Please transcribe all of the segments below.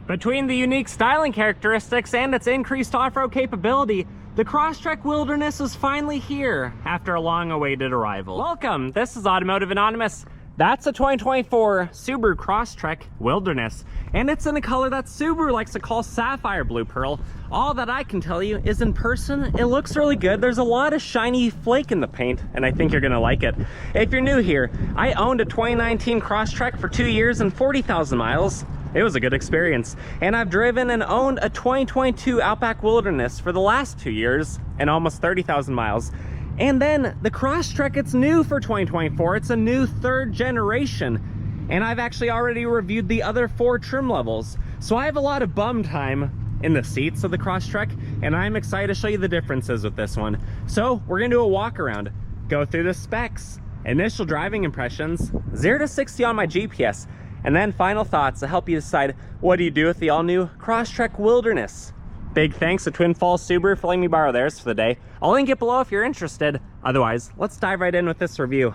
Between the unique styling characteristics and its increased off-road capability, the Crosstrek Wilderness is finally here after a long-awaited arrival. Welcome, this is Automotive Anonymous. That's a 2024 Subaru Crosstrek Wilderness, and it's in a color that Subaru likes to call Sapphire Blue Pearl. All that I can tell you is in person, it looks really good. There's a lot of shiny flake in the paint, and I think you're gonna like it. If you're new here, I owned a 2019 Crosstrek for 2 years and 40,000 miles. It was a good experience. And I've driven and owned a 2022 Outback Wilderness for the last 2 years and almost 30,000 miles. And then the Crosstrek, it's new for 2024. It's a new 3rd generation. And I've actually already reviewed the other 4 trim levels. So I have a lot of bum time in the seats of the Crosstrek, and I'm excited to show you the differences with this one. So we're gonna do a walk around, go through the specs, initial driving impressions, 0 to 60 on my GPS, and then final thoughts to help you decide what do you do with the all-new Crosstrek Wilderness. Big thanks to Twin Falls Subaru for letting me borrow theirs for the day. I'll link it below if you're interested. Otherwise, let's dive right in with this review.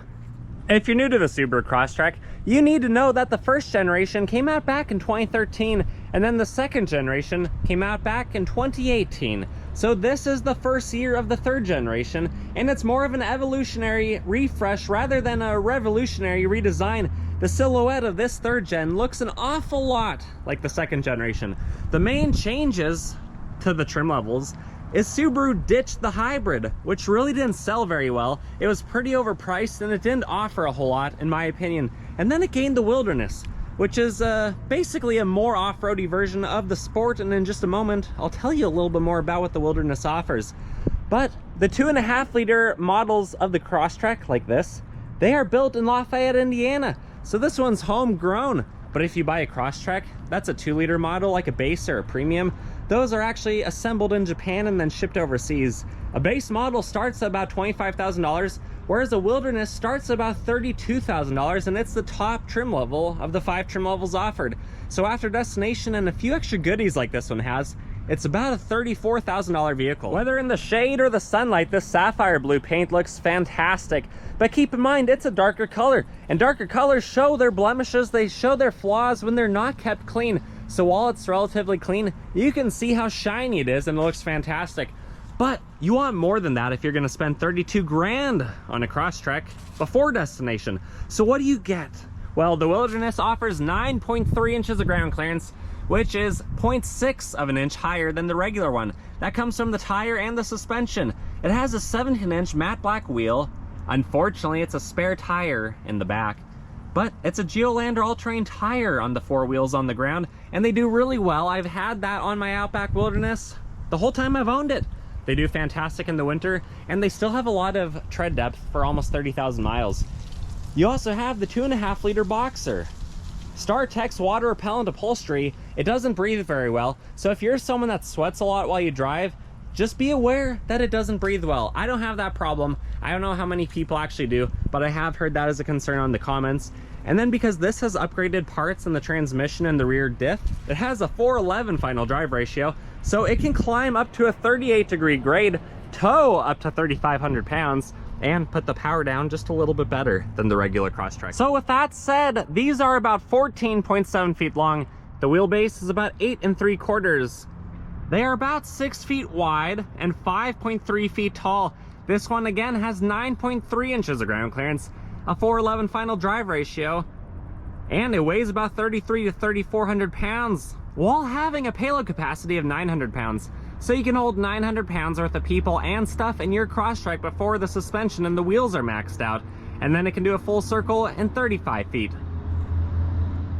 If you're new to the Subaru Crosstrek, you need to know that the 1st generation came out back in 2013, and then the 2nd generation came out back in 2018. So this is the 1st year of the 3rd generation, and it's more of an evolutionary refresh rather than a revolutionary redesign. The silhouette of this 3rd gen looks an awful lot like the 2nd generation. The main changes to the trim levels is Subaru ditched the hybrid, which really didn't sell very well. It was pretty overpriced and it didn't offer a whole lot in my opinion. And then it gained the Wilderness, which is basically a more off-roady version of the Sport, and in just a moment I'll tell you a little bit more about what the Wilderness offers. But the 2.5 liter models of the Crosstrek like this, they are built in Lafayette, Indiana. So this one's homegrown. But if you buy a Crosstrek, that's a 2 liter model like a base or a premium. Those are actually assembled in Japan and then shipped overseas. A base model starts at about $25,000, whereas a Wilderness starts at about $32,000, and it's the top trim level of the 5 trim levels offered. So after destination and a few extra goodies like this one has, it's about a $34,000 vehicle. Whether in the shade or the sunlight, this sapphire blue paint looks fantastic. But keep in mind, it's a darker color, and darker colors show their blemishes, they show their flaws when they're not kept clean. So while it's relatively clean, you can see how shiny it is and it looks fantastic. But you want more than that if you're gonna spend 32 grand on a Crosstrek before destination. So what do you get? Well, the Wilderness offers 9.3 inches of ground clearance, which is 0.6 of an inch higher than the regular one. That comes from the tire and the suspension. It has a 17-inch matte black wheel. Unfortunately, it's a spare tire in the back, but it's a Geolandar all-terrain tire on the 4 wheels on the ground, and they do really well. I've had that on my Outback Wilderness the whole time I've owned it. They do fantastic in the winter, and they still have a lot of tread depth for almost 30,000 miles. You also have the 2.5 liter Boxer. StarTech's water repellent upholstery. It doesn't breathe very well, so if you're someone that sweats a lot while you drive, just be aware that it doesn't breathe well. I don't have that problem. I don't know how many people actually do, but I have heard that as a concern on the comments. And then because this has upgraded parts in the transmission and the rear diff, it has a 411 final drive ratio, so it can climb up to a 38-degree grade, tow up to 3,500 pounds, and put the power down just a little bit better than the regular Crosstrek. So with that said, these are about 14.7 feet long. The wheelbase is about 8 3/4. They are about 6 feet wide and 5.3 feet tall. This one again has 9.3 inches of ground clearance, a 411 final drive ratio, and it weighs about 3,300 to 3,400 pounds, while having a payload capacity of 900 pounds. So you can hold 900 pounds worth of people and stuff in your Crosstrek before the suspension and the wheels are maxed out, and then it can do a full circle in 35 feet.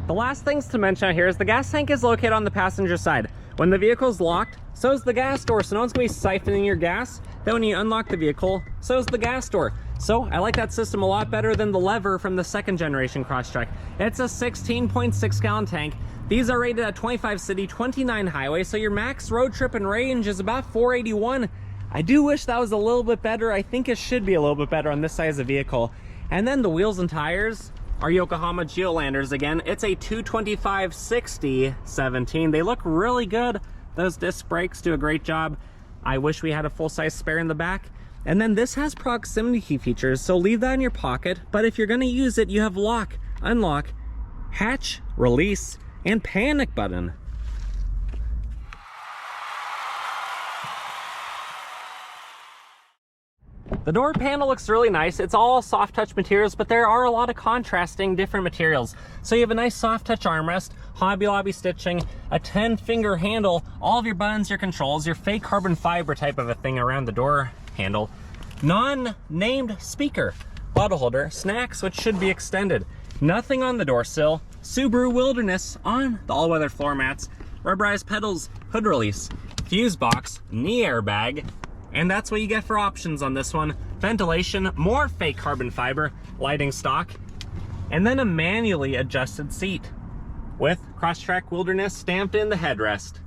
The last things to mention out here is the gas tank is located on the passenger side. When the vehicle's locked, so is the gas door, so no one's going to be siphoning your gas. Then when you unlock the vehicle, so is the gas door. So I like that system a lot better than the lever from the 2nd generation Crosstrek. It's a 16.6 gallon tank. These are rated at 25 city, 29 highway, so your max road trip and range is about 481. I do wish that was a little bit better. I think it should be a little bit better on this size of vehicle. And then the wheels and tires are Yokohama Geolandars again. It's a 225/60/17. They look really good. Those disc brakes do a great job. I wish we had a full-size spare in the back. And then this has proximity key features, so leave that in your pocket. But if you're gonna use it, you have lock, unlock, hatch, release, and panic button. The door panel looks really nice. It's all soft touch materials, but there are a lot of contrasting different materials. So you have a nice soft touch armrest, Hobby Lobby stitching, a 10-finger handle, all of your buttons, your controls, your fake carbon fiber type of a thing around the door handle, non-named speaker, bottle holder, snacks which should be extended, nothing on the door sill, Subaru Wilderness on the all-weather floor mats, rubberized pedals, hood release, fuse box, knee airbag, and that's what you get for options on this one. Ventilation, more fake carbon fiber, lighting stock, and then a manually adjusted seat with Crosstrek Wilderness stamped in the headrest.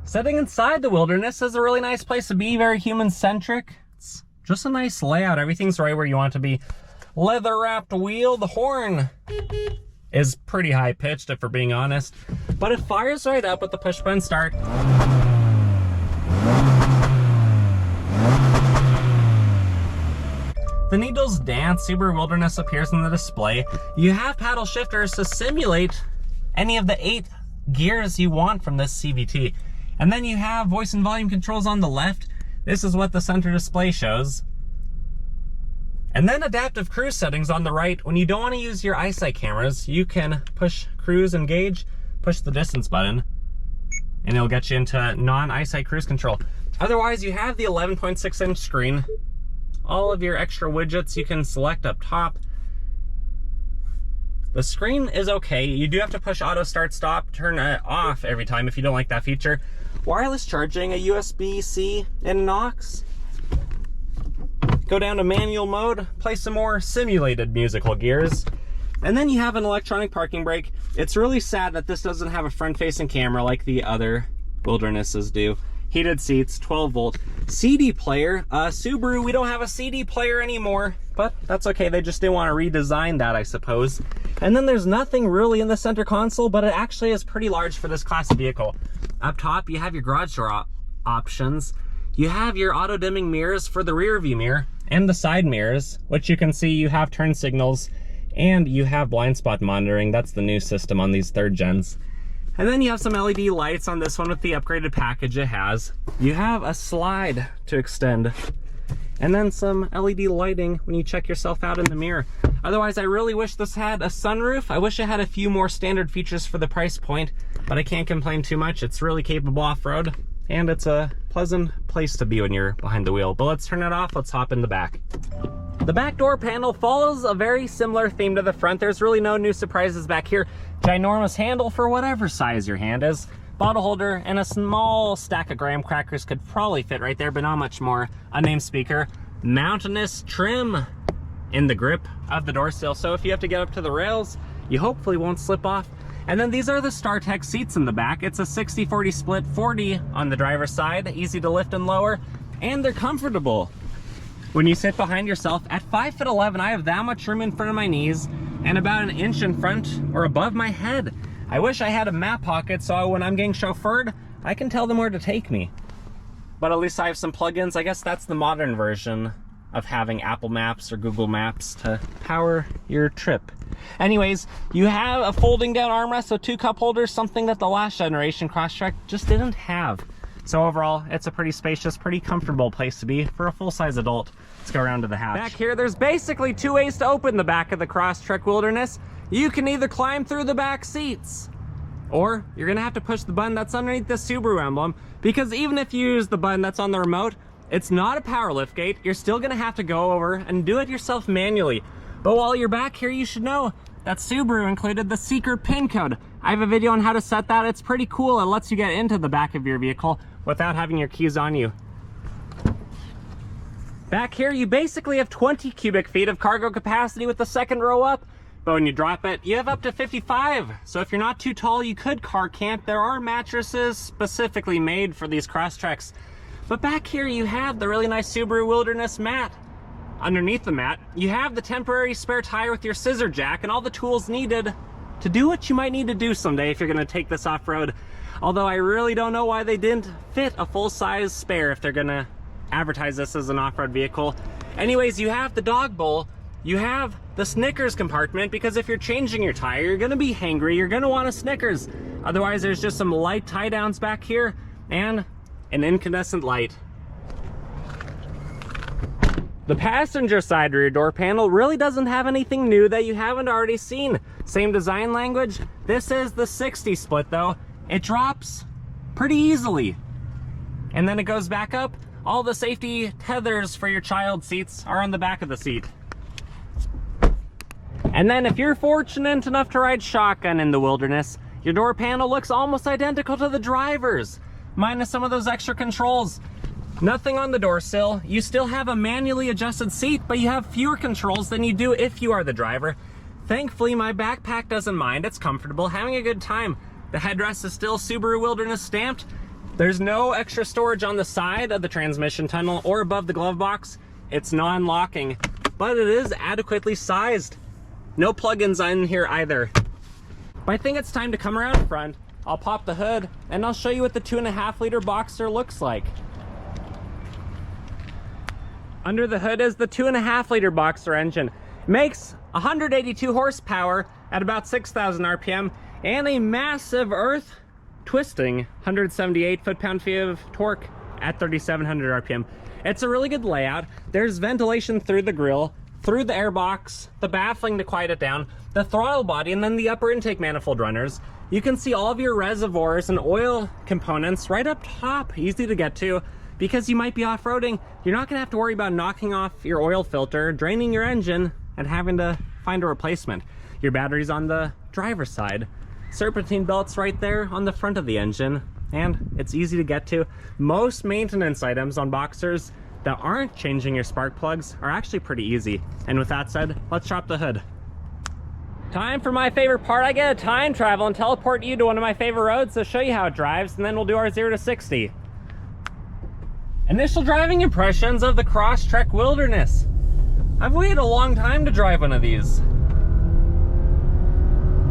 Sitting inside the Wilderness is a really nice place to be, very human-centric. It's just a nice layout. Everything's right where you want it to be. Leather-wrapped wheel. The horn is pretty high-pitched, if we're being honest, but it fires right up with the push-button start. The needles dance, Subaru Wilderness appears in the display. You have paddle shifters to simulate any of the 8 gears you want from this CVT. And then you have voice and volume controls on the left. This is what the center display shows. And then adaptive cruise settings on the right. When you don't want to use your eyesight cameras, you can push cruise engage, push the distance button, and it'll get you into non-eyesight cruise control. Otherwise, you have the 11.6-inch screen. All of your extra widgets you can select up top. The screen is okay. You do have to push auto start stop, turn it off every time if you don't like that feature. Wireless charging, a USB-C and an aux. Go down to manual mode, play some more simulated musical gears. And then you have an electronic parking brake. It's really sad that this doesn't have a front-facing camera like the other Wildernesses do. Heated seats, 12-volt. CD player. Subaru, we don't have a CD player anymore, but that's okay. They just didn't want to redesign that, I suppose. And then there's nothing really in the center console, but it actually is pretty large for this class of vehicle. Up top, you have your garage door options. You have your auto-dimming mirrors for the rear view mirror and the side mirrors, which you can see you have turn signals, and you have blind spot monitoring. That's the new system on these 3rd gens. And then you have some LED lights on this one with the upgraded package it has. You have a slide to extend. And then some LED lighting when you check yourself out in the mirror. Otherwise, I really wish this had a sunroof. I wish it had a few more standard features for the price point, but I can't complain too much. It's really capable off-road, and it's a pleasant place to be when you're behind the wheel. But let's turn it off. Let's hop in the back. The back door panel follows a very similar theme to the front. There's really no new surprises back here. Ginormous handle for whatever size your hand is. Bottle holder and a small stack of graham crackers could probably fit right there, but not much more. Unnamed speaker. Mountainous trim in the grip of the door sill. So if you have to get up to the rails, you hopefully won't slip off. And then these are the StarTech seats in the back. It's a 60-40 split, 40 on the driver's side, easy to lift and lower, and they're comfortable. When you sit behind yourself, at 5'11", I have that much room in front of my knees and about an inch in front or above my head. I wish I had a map pocket so when I'm getting chauffeured, I can tell them where to take me. But at least I have some plugins. I guess that's the modern version of having Apple Maps or Google Maps to power your trip. Anyways, you have a folding down armrest with 2 cup holders, something that the last generation Crosstrek just didn't have. So overall, it's a pretty spacious, pretty comfortable place to be for a full-size adult. Let's go around to the hatch. Back here, there's basically 2 ways to open the back of the Crosstrek Wilderness. You can either climb through the back seats, or you're gonna have to push the button that's underneath the Subaru emblem, because even if you use the button that's on the remote, it's not a power lift gate. You're still gonna have to go over and do it yourself manually. But while you're back here, you should know that Subaru included the secret pin code. I have a video on how to set that. It's pretty cool. It lets you get into the back of your vehicle without having your keys on you. Back here, you basically have 20 cubic feet of cargo capacity with the second row up, but when you drop it, you have up to 55. So if you're not too tall, you could car camp. There are mattresses specifically made for these Crosstreks. But back here, you have the really nice Subaru Wilderness mat. Underneath the mat, you have the temporary spare tire with your scissor jack and all the tools needed to do what you might need to do someday if you're gonna take this off-road. Although I really don't know why they didn't fit a full-size spare if they're gonna advertise this as an off-road vehicle. Anyways, you have the dog bowl, you have the Snickers compartment, because if you're changing your tire, you're gonna be hangry, you're gonna want a Snickers. Otherwise, there's just some light tie downs back here and an incandescent light. The passenger side rear door panel really doesn't have anything new that you haven't already seen. Same design language. This is the 60 split though. It drops pretty easily. And then it goes back up. All the safety tethers for your child seats are on the back of the seat. And then if you're fortunate enough to ride shotgun in the Wilderness, your door panel looks almost identical to the driver's, minus some of those extra controls. Nothing on the door sill. You still have a manually adjusted seat, but you have fewer controls than you do if you are the driver. Thankfully, my backpack doesn't mind. It's comfortable, having a good time. The headrest is still Subaru Wilderness stamped. There's no extra storage on the side of the transmission tunnel or above the glove box. It's non-locking, but it is adequately sized. No plugins in here either. But I think it's time to come around front. I'll pop the hood and I'll show you what the 2.5 liter Boxster looks like. Under the hood is the 2.5 liter Boxster engine. It makes 182 horsepower at about 6,000 RPM and a massive earth twisting 178 foot-pound-feet of torque at 3,700 RPM. It's a really good layout. There's ventilation through the grille, through the airbox, the baffling to quiet it down, the throttle body, and then the upper intake manifold runners. You can see all of your reservoirs and oil components right up top, easy to get to. Because you might be off-roading, you're not gonna have to worry about knocking off your oil filter, draining your engine, and having to find a replacement. Your battery's on the driver's side. Serpentine belts right there on the front of the engine, and it's easy to get to. Most maintenance items on Boxsters that aren't changing your spark plugs are actually pretty easy. And with that said, let's drop the hood. Time for my favorite part. I get to time travel and teleport you to one of my favorite roads to show you how it drives, and then we'll do our 0 to 60. Initial driving impressions of the Crosstrek Wilderness. I've waited a long time to drive one of these.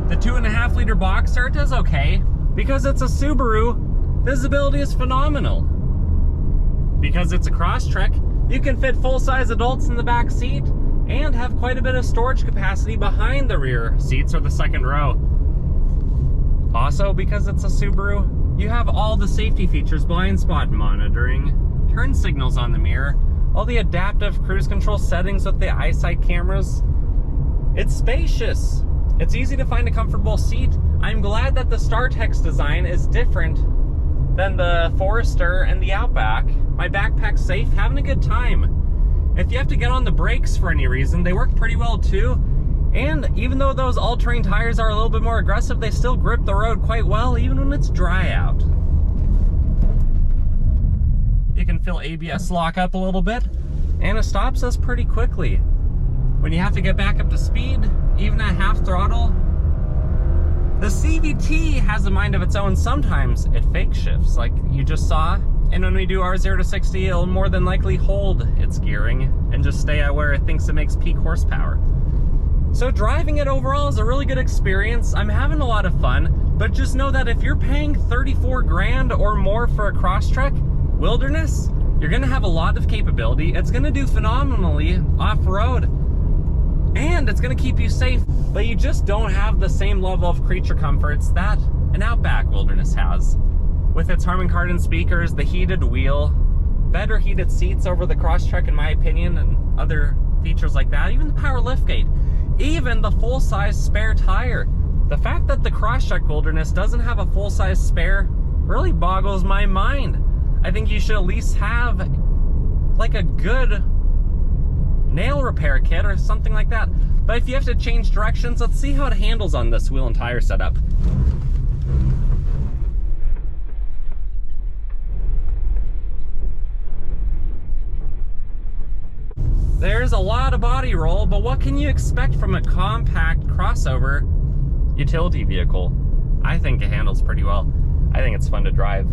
The 2.5 liter Boxster does okay. Because it's a Subaru, visibility is phenomenal. Because it's a Crosstrek, you can fit full-size adults in the back seat and have quite a bit of storage capacity behind the rear seats or the second row. Also, because it's a Subaru, you have all the safety features, blind spot monitoring, turn signals on the mirror, all the adaptive cruise control settings with the eyesight cameras. It's spacious. It's easy to find a comfortable seat. I'm glad that the StarTex design is different than the Forester and the Outback. My backpack's safe, having a good time. If you have to get on the brakes for any reason, they work pretty well too. And even though those all-terrain tires are a little bit more aggressive, they still grip the road quite well, even when it's dry out. You can feel ABS lock up a little bit, and it stops us pretty quickly. When you have to get back up to speed, even at half throttle, the CVT has a mind of its own. Sometimes it fake shifts, like you just saw, and when we do our 0 to 60, it'll more than likely hold its gearing and just stay at where it thinks it makes peak horsepower. So driving it overall is a really good experience. I'm having a lot of fun, but just know that if you're paying 34 grand or more for a Crosstrek Wilderness, you're gonna have a lot of capability. It's gonna do phenomenally off-road, and it's gonna keep you safe, but you just don't have the same level of creature comforts that an Outback Wilderness has. With its Harman Kardon speakers, the heated wheel, better heated seats over the Crosstrek in my opinion, and other features like that, even the power liftgate, even the full-size spare tire. The fact that the Crosstrek Wilderness doesn't have a full-size spare really boggles my mind. I think you should at least have like a good nail repair kit or something like that. But if you have to change directions, let's see how it handles on this wheel and tire setup. There's a lot of body roll, but what can you expect from a compact crossover utility vehicle? I think it handles pretty well. I think it's fun to drive.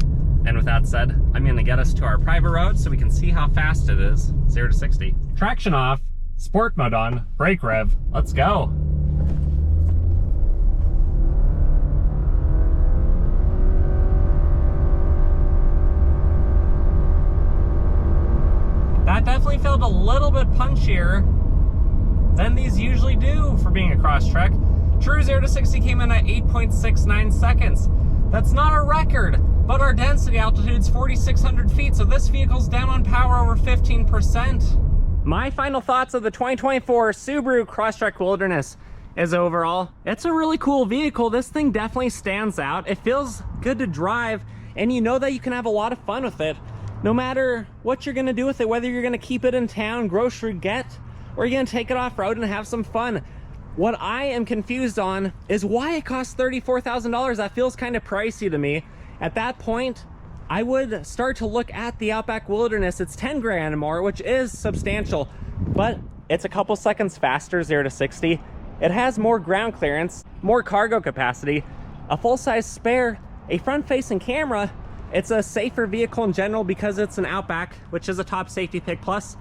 And with that said, I'm gonna get us to our private road so we can see how fast it is, 0 to 60. Traction off, sport mode on, brake rev, let's go. That definitely felt a little bit punchier than these usually do for being a Crosstrek. True 0 to 60 came in at 8.69 seconds. That's not a record, but our density altitude's 4,600 feet, so this vehicle's down on power over 15%. My final thoughts of the 2024 Subaru Crosstrek Wilderness is overall, it's a really cool vehicle. This thing definitely stands out. It feels good to drive, and you know that you can have a lot of fun with it. No matter what you're gonna do with it, whether you're gonna keep it in town, grocery get, or you're gonna take it off-road and have some fun. What I am confused on is why it costs $34,000. That feels kind of pricey to me. At that point, I would start to look at the Outback Wilderness. It's 10 grand more, which is substantial, but it's a couple seconds faster, 0 to 60. It has more ground clearance, more cargo capacity, a full-size spare, a front-facing camera. It's a safer vehicle in general because it's an Outback, which is a top safety pick plus.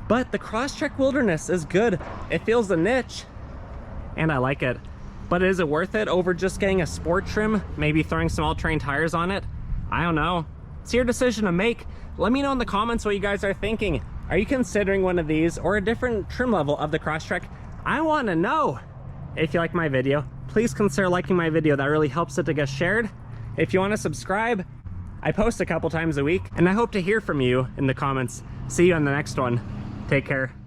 But the Crosstrek Wilderness is good. It feels a niche, and I like it. But is it worth it over just getting a sport trim, maybe throwing some all-terrain tires on it? I don't know. It's your decision to make. Let me know in the comments what you guys are thinking. Are you considering one of these or a different trim level of the Crosstrek? I want to know. If you like my video, please consider liking my video. That really helps it to get shared. If you want to subscribe, I post a couple times a week, and I hope to hear from you in the comments. See you on the next one. Take care.